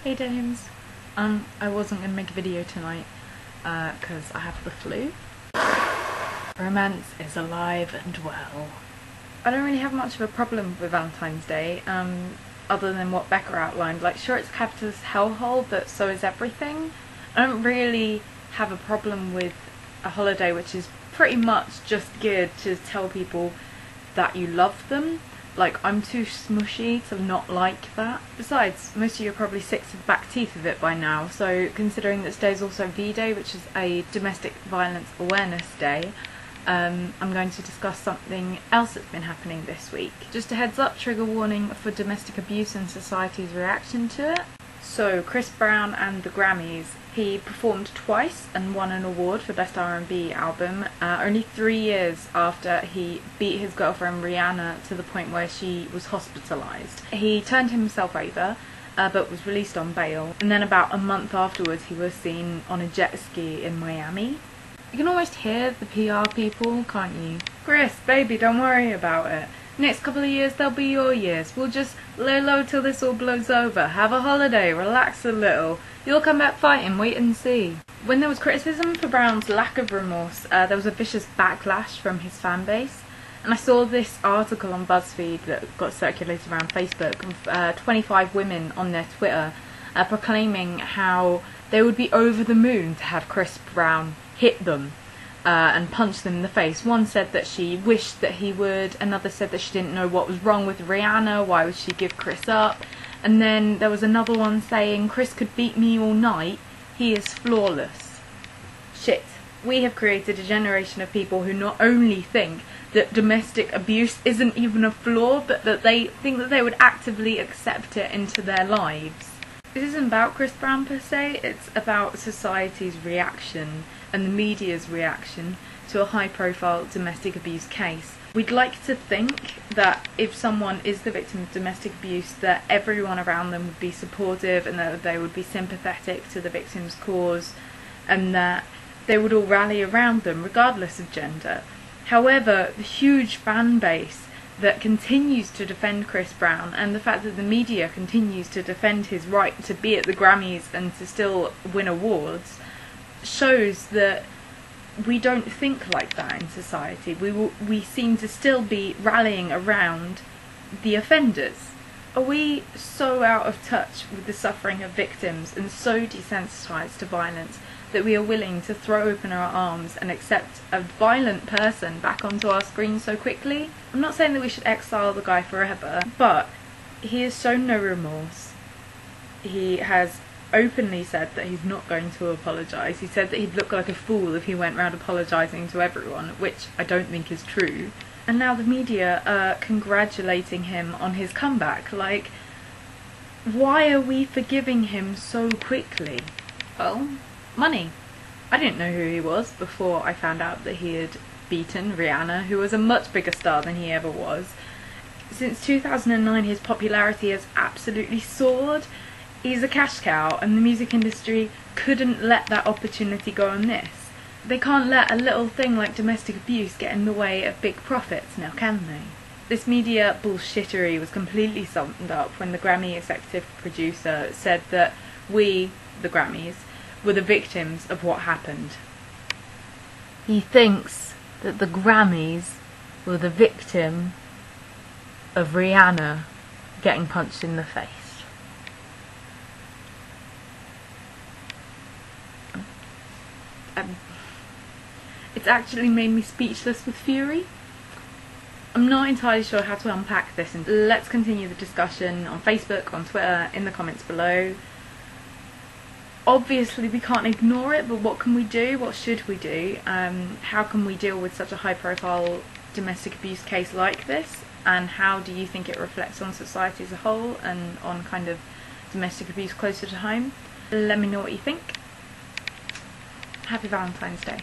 Hey James. I wasn't going to make a video tonight because I have the flu. Romance is alive and well. I don't really have much of a problem with Valentine's Day, other than what Becca outlined. Like, sure, it's a capitalist hellhole, but so is everything. I don't really have a problem with a holiday which is pretty much just geared to tell people that you love them. Like, I'm too smushy to not like that. Besides, most of you are probably sick to the back teeth of it by now, so considering that today is also V-Day, which is a Domestic Violence Awareness Day, I'm going to discuss something else that's been happening this week. Just a heads up, trigger warning for domestic abuse and society's reaction to it. So, Chris Brown and the Grammys. He performed twice and won an award for Best R&B Album, only 3 years after he beat his girlfriend Rihanna to the point where she was hospitalised. He turned himself over, but was released on bail, and then about a month afterwards he was seen on a jet ski in Miami. You can almost hear the PR people, can't you? Chris, baby, don't worry about it. Next couple of years, they'll be your years. We'll just lay low till this all blows over. Have a holiday, relax a little. You'll come back fighting, wait and see. When there was criticism for Brown's lack of remorse, there was a vicious backlash from his fan base. And I saw this article on BuzzFeed that got circulated around Facebook of 25 women on their Twitter proclaiming how they would be over the moon to have Chris Brown hit them and punch them in the face. One said that she wished that he would, another said that she didn't know what was wrong with Rihanna, why would she give Chris up, and then there was another one saying, Chris could beat me all night, he is flawless. Shit. We have created a generation of people who not only think that domestic abuse isn't even a flaw, but that they think that they would actively accept it into their lives. This isn't about Chris Brown per se, it's about society's reaction and the media's reaction to a high-profile domestic abuse case. We'd like to think that if someone is the victim of domestic abuse, that everyone around them would be supportive and that they would be sympathetic to the victim's cause and that they would all rally around them regardless of gender. However, the huge fan base that continues to defend Chris Brown and the fact that the media continues to defend his right to be at the Grammys and to still win awards shows that we don't think like that in society. We seem to still be rallying around the offenders. Are we so out of touch with the suffering of victims and so desensitised to violence that we are willing to throw open our arms and accept a violent person back onto our screen so quickly? I'm not saying that we should exile the guy forever, but he has shown no remorse. He has openly said that he's not going to apologise. He said that he'd look like a fool if he went round apologising to everyone, which I don't think is true. And now the media are congratulating him on his comeback. Like, why are we forgiving him so quickly? Well, money. I didn't know who he was before I found out that he had beaten Rihanna, who was a much bigger star than he ever was. Since 2009 his popularity has absolutely soared. He's a cash cow and the music industry couldn't let that opportunity go on this. They can't let a little thing like domestic abuse get in the way of big profits, now can they? This media bullshittery was completely summed up when the Grammy executive producer said that we, the Grammys, were the victims of what happened. He thinks that the Grammys were the victim of Rihanna getting punched in the face. It's actually made me speechless with fury. I'm not entirely sure how to unpack this, and let's continue the discussion on Facebook, on Twitter, in the comments below. Obviously we can't ignore it, but what can we do? What should we do? How can we deal with such a high profile domestic abuse case like this? And how do you think it reflects on society as a whole and on kind of domestic abuse closer to home? Let me know what you think. Happy Valentine's Day.